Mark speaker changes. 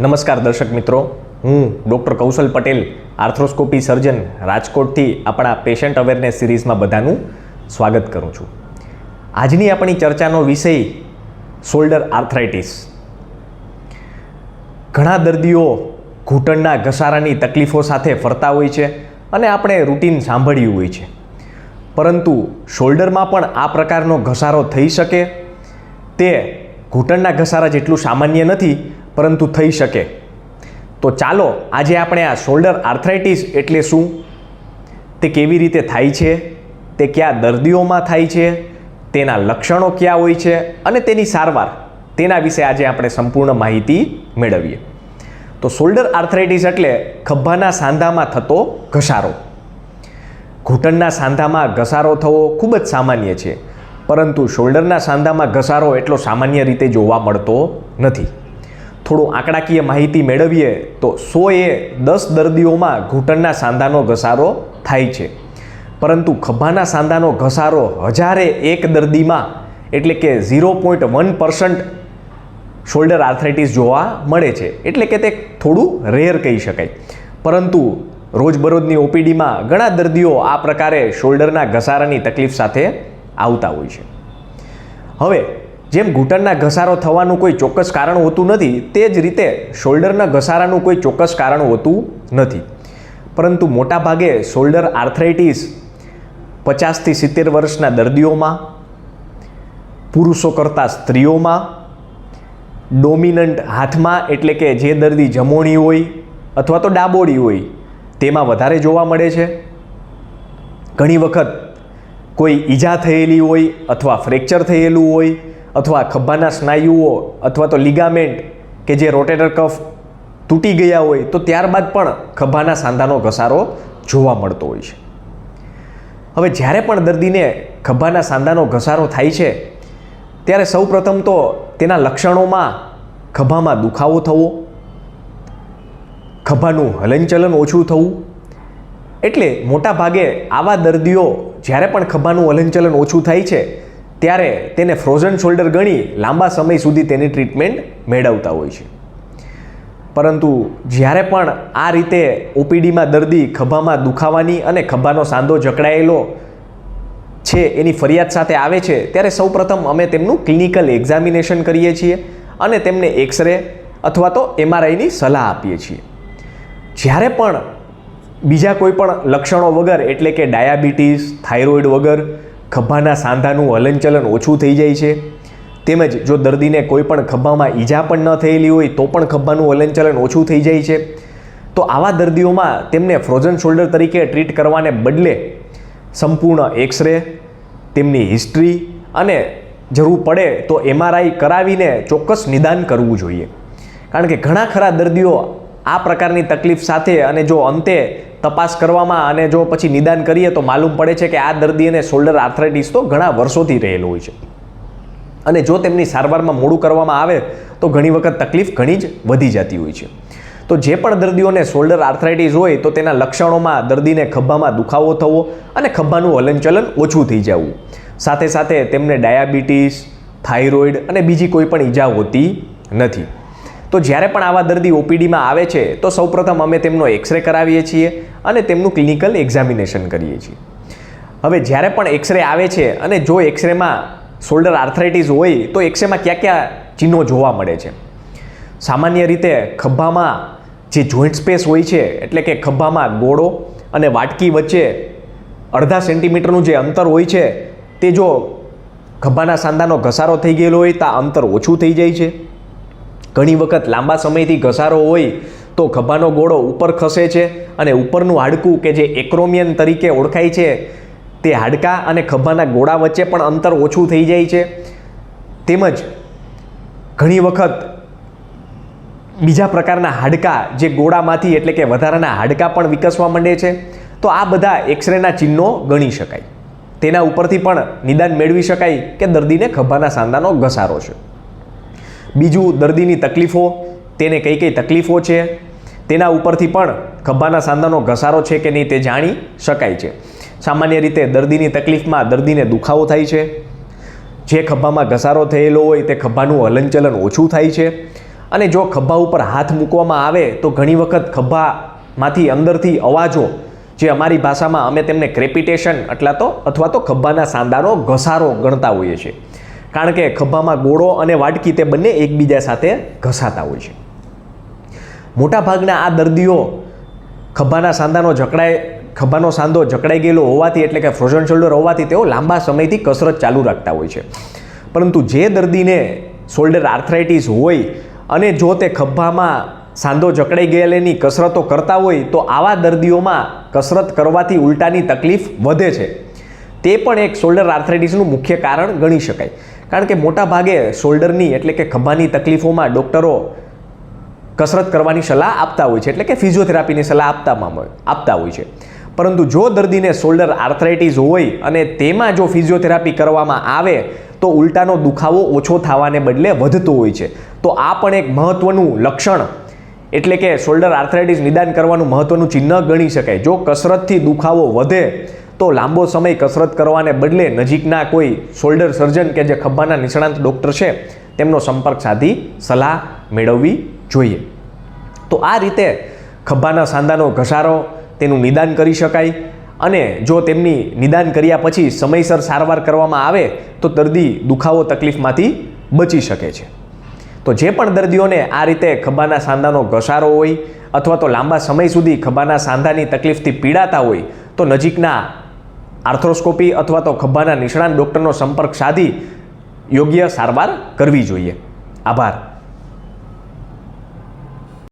Speaker 1: નમસ્કાર દર્શક મિત્રો, હું ડૉક્ટર કૌશલ પટેલ, આર્થ્રોસ્કોપી સર્જન, રાજકોટથી આપણા પેશન્ટ અવેરનેસ સિરીઝમાં બધાનું સ્વાગત કરું છું. આજની આપણી ચર્ચાનો વિષય શોલ્ડર આર્થરાઇટિસ. ઘણા દર્દીઓ ઘૂંટણના ઘસારાની તકલીફો સાથે ફરતા હોય છે અને આપણે રૂટીન સાંભળ્યું હોય છે, પરંતુ શોલ્ડરમાં પણ આ પ્રકારનો ઘસારો થઈ શકે તે ઘૂંટણના ઘસારા જેટલું સામાન્ય નથી, પરંતુ થઈ શકે. તો ચાલો આજે આપણે આ શોલ્ડર આર્થરાઇટિસ એટલે શું, તે કેવી રીતે થાય છે, તે કયા દર્દીઓમાં થાય છે, તેના લક્ષણો કયા હોય છે અને તેની સારવાર, તેના વિશે આજે આપણે સંપૂર્ણ માહિતી મેળવીએ. તો શોલ્ડર આર્થરાઇટિસ એટલે ખભાના સાંધામાં થતો ઘસારો. ઘૂંટણના સાંધામાં ઘસારો થવો ખૂબ જ સામાન્ય છે, પરંતુ શોલ્ડરના સાંધામાં ઘસારો એટલો સામાન્ય રીતે જોવા મળતો નથી. થોડું આંકડાકીય માહિતી મેળવીએ તો 100 દર્દીઓમાં ઘૂંટણના સાંધાનો ઘસારો થાય છે, પરંતુ ખભાના સાંધાનો ઘસારો 1001 દર્દીમાં એટલે કે 0.1% શોલ્ડર આર્થરાઇટિસ જોવા મળે છે. એટલે કે તે થોડું રેર કહી શકાય, પરંતુ રોજબરોજની ઓપીડીમાં ઘણા દર્દીઓ આ પ્રકારે શોલ્ડરના ઘસારાની તકલીફ સાથે આવતા હોય છે. હવે જેમ ઘૂંટણના ઘસારો થવાનું કોઈ ચોક્કસ કારણ હોતું નથી, તે જ રીતે શોલ્ડરના ઘસારાનું કોઈ ચોક્કસ કારણ હોતું નથી, પરંતુ મોટાભાગે શોલ્ડર આર્થરાઇટિસ 50 થી 70 વર્ષના દર્દીઓમાં, પુરુષો કરતાં સ્ત્રીઓમાં, ડોમિનન્ટ હાથમાં એટલે કે જે દર્દી જમોણી હોય અથવા તો ડાબોડી હોય તેમાં વધારે જોવા મળે છે. ઘણી વખત કોઈ ઈજા થયેલી હોય અથવા ફ્રેક્ચર થયેલું હોય અથવા ખભાના સ્નાયુઓ અથવા તો લિગામેન્ટ કે જે રોટેટર કફ તૂટી ગયા હોય તો ત્યારબાદ પણ ખભાના સાંધાનો ઘસારો જોવા મળતો હોય છે. હવે જ્યારે પણ દર્દીને ખભાના સાંધાનો ઘસારો થાય છે ત્યારે સૌપ્રથમ તો તેના લક્ષણોમાં ખભામાં દુખાવો થવો, ખભાનું હલનચલન ઓછું થવું. એટલે મોટા ભાગે આવા દર્દીઓ જ્યારે પણ ખભાનું હલનચલન ઓછું થાય છે ત્યારે તેને ફ્રોઝન શોલ્ડર ગણી લાંબા સમય સુધી તેની ટ્રીટમેન્ટ મેળવતા હોય છે. પરંતુ જ્યારે પણ આ રીતે ઓપીડીમાં દર્દી ખભામાં દુખાવાની અને ખભાનો સાંધો જકડાયેલો છે એની ફરિયાદ સાથે આવે છે ત્યારે સૌપ્રથમ અમે તેમનું ક્લિનિકલ એક્ઝામિનેશન કરીએ છીએ અને તેમને એક્સરે અથવા તો MRIની સલાહ આપીએ છીએ. જ્યારે પણ બીજા કોઈ પણ લક્ષણો વગર એટલે કે ડાયાબિટીસ, થાઇરોઇડ વગર ખભાના સાંધાનું હલનચલન ઓછું થઈ જાય છે, તેમજ જો દર્દીને કોઈ પણ ખભામાં ઈજા પણ ન થયેલી હોય તો પણ ખભાનું હલનચલન ઓછું થઈ જાય છે, તો આવા દર્દીઓમાં તેમને ફ્રોઝન શોલ્ડર તરીકે ટ્રીટ કરવાને બદલે સંપૂર્ણ એક્સરે, તેમની હિસ્ટ્રી અને જરૂર પડે તો MRI કરાવીને ચોક્કસ નિદાન કરવું જોઈએ. કારણ કે ઘણા ખરા દર્દીઓ આ પ્રકારની તકલીફ સાથે અને જો અંતે તપાસ કરવામાં અને જો પછી નિદાન કરીએ તો માલુમ પડે છે કે આ દર્દીને શોલ્ડર આર્થરાઇટિસ તો ઘણા વર્ષોથી રહેલું હોય છે, અને જો તેમની સારવારમાં મોડું કરવામાં આવે તો ઘણી વખત તકલીફ ઘણી જ વધી જતી હોય છે. તો જે પણ દર્દીઓને શોલ્ડર આર્થરાઇટિસ હોય તો તેના લક્ષણોમાં દર્દીને ખભામાં દુખાવો થવો અને ખભાનું હલનચલન ઓછું થઈ જવું, સાથે સાથે તેમને ડાયાબિટીસ, થાઇરોઇડ અને બીજી કોઈ પણ ઈજા હોતી નથી. તો જ્યારે પણ આવા દર્દી ઓપીડીમાં આવે છે તો સૌપ્રથમ અમે તેમનો એક્સરે કરાવીએ છીએ અને તેમનું ક્લિનિકલ એક્ઝામિનેશન કરીએ છીએ. હવે જ્યારે પણ એક્સરે આવે છે અને જો એક્સરેમાં શોલ્ડર આર્થરાઇટિસ હોય તો એક્સરેમાં કયા કયા ચિહ્નો જોવા મળે છે. સામાન્ય રીતે ખભામાં જે જોઈન્ટ સ્પેસ હોય છે એટલે કે ખભામાં ગોળો અને વાટકી વચ્ચે 0.5 સેન્ટીમીટરનું જે અંતર હોય છે તે જો ખભાના સાંધાનો ઘસારો થઈ ગયેલો હોય તો આ અંતર ઓછું થઈ જાય છે. ઘણી વખત લાંબા સમયથી ઘસારો હોય તો ખભાનો ગોળો ઉપર ખસે છે અને ઉપરનું હાડકું કે જે એક્રોમિયન તરીકે ઓળખાય છે તે હાડકાં અને ખભાના ગોળા વચ્ચે પણ અંતર ઓછું થઈ જાય છે. તેમજ ઘણી વખત બીજા પ્રકારના હાડકાં જે ગોળામાંથી એટલે કે વધારાના હાડકાં પણ વિકસવા માંડે છે. તો આ બધા એક્સરેના ચિહ્નો ગણી શકાય. તેના ઉપરથી પણ નિદાન મેળવી શકાય કે દર્દીને ખભાના સાંધાનો ઘસારો છે. બીજું, દર્દીની તકલીફો, તેને કઈ કઈ તકલીફો છે તેના ઉપરથી પણ ખભાના સાંધાનો ઘસારો છે કે નહીં તે જાણી શકાય છે. સામાન્ય રીતે દર્દીની તકલીફમાં દર્દીને દુખાવો થાય છે, જે ખભામાં ઘસારો થયેલો હોય તે ખભાનું હલનચલન ઓછું થાય છે અને જો ખભા ઉપર હાથ મૂકવામાં આવે તો ઘણી વખત ખભામાંથી અંદરથી અવાજો, જે અમારી ભાષામાં અમે તેમને ક્રેપિટેશન અથવા તો ખભાના સાંધાનો ઘસારો ગણતા હોઈએ છીએ, કારણ કે ખભામાં ગોળો અને વાડકી તે બંને એકબીજા સાથે ઘસાતા હોય છે. મોટાભાગના આ દર્દીઓ ખભાનો સાંધો જકડાઈ ગયેલો હોવાથી, એટલે કે ફ્રોઝન શોલ્ડર હોવાથી તેઓ લાંબા સમયથી કસરત ચાલુ રાખતા હોય છે. પરંતુ જે દર્દીને શોલ્ડર આર્થરાઇટિસ હોય અને જો તે ખભામાં સાંધો જકડાઈ ગયેલાની કસરતો કરતા હોય તો આવા દર્દીઓમાં કસરત કરવાથી ઉલટાની તકલીફ વધે છે. તે પણ એક શોલ્ડર આર્થરાઇટિસનું મુખ્ય કારણ ગણી શકાય, કારણ કે મોટાભાગે શોલ્ડરની એટલે કે ખભાની તકલીફોમાં ડૉક્ટરો કસરત કરવાની સલાહ આપતા હોય છે, એટલે કે ફિઝિયોથેરાપીની સલાહ આપતા હોય છે. પરંતુ જો દર્દીને શોલ્ડર આર્થરાઇટિસ હોય અને તેમાં જો ફિઝિયોથેરાપી કરવામાં આવે તો ઉલટાનો દુખાવો ઓછો થવાને બદલે વધતો હોય છે. તો આ પણ એક મહત્વનું લક્ષણ, એટલે કે શોલ્ડર આર્થરાઇટિસ નિદાન કરવાનું મહત્વનું ચિહ્ન ગણી શકાય. જો કસરતથી દુખાવો વધે તો લાંબો સમય કસરત કરવાને બદલે નજીકના કોઈ શોલ્ડર સર્જન કે જે ખભાના નિષ્ણાંત ડૉક્ટર છે તેમનો સંપર્ક સાધી સલાહ મેળવવી જોઈએ. તો આ રીતે ખભાના સાંધાનો ઘસારો તેનું નિદાન કરી શકાય, અને જો તેમની નિદાન કર્યા પછી સમયસર સારવાર કરવામાં આવે તો દર્દી દુખાવો તકલીફમાંથી બચી શકે છે. તો જે પણ દર્દીઓને આ રીતે ખભાના સાંધાનો ઘસારો હોય અથવા તો લાંબા સમય સુધી ખભાના સાંધાની તકલીફથી પીડાતા હોય તો નજીકના આર્થ્રોસ્કોપી અથવા તો ખભાના નિષ્ણાત ડૉક્ટરનો સંપર્ક સાધી યોગ્ય સારવાર કરવી જોઈએ. આભાર.